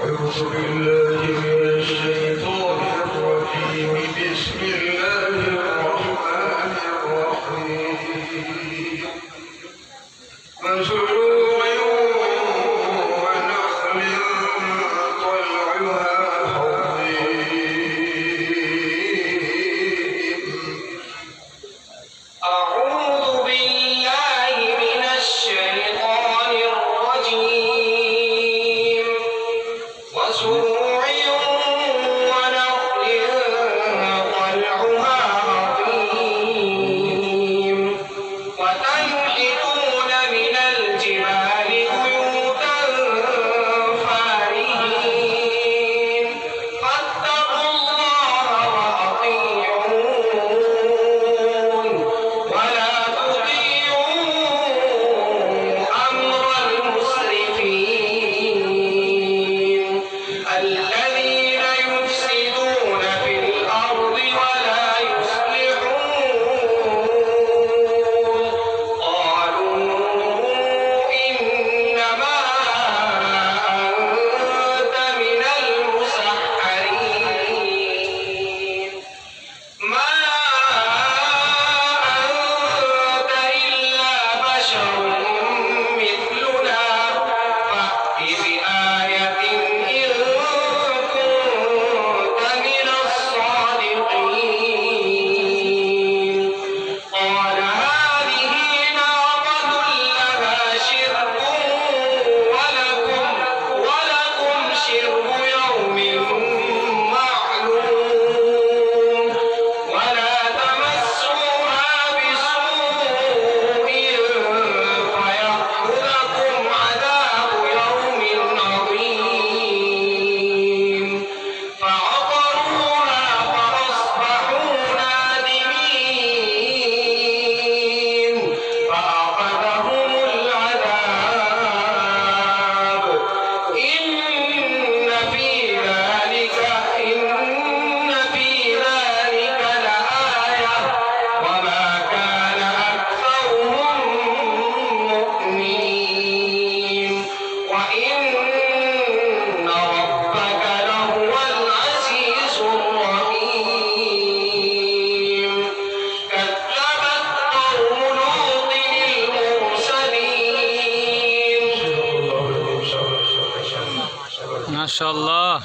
أعوذ بالله من الشيطان الرجيم بسم الله الرحمن الرحيم وزروع ونخل طلعها هضيم أعوذ بالله من الشيطان الرجيم وزروع ونخل طلعها هضيم وتنحتون من الجبال بيوتا فارهين فاتقوا الله وأطيعون ولا تطيعوا أمر المسرفين الذين يفسدون في الأرض ولا يصلحون قالوا إنما أنت من المسحرين ما أنت إلا بشر مثلنا فأت بآية إن كنت من الصادقين قال هذه ناقة لها شرب ولكم شرب يوم معلوم ولا تمسوها بسوء فيأخذكم عذاب يوم عظيم فعقروها فأصبحوا نادمين فأخذهم العذاب إن في ذلك لآية وما كان أكثرهم مؤمنين وإن ربك لهو العزيز الرحيم كذبت قوم لوط المرسلين ما شاء الله.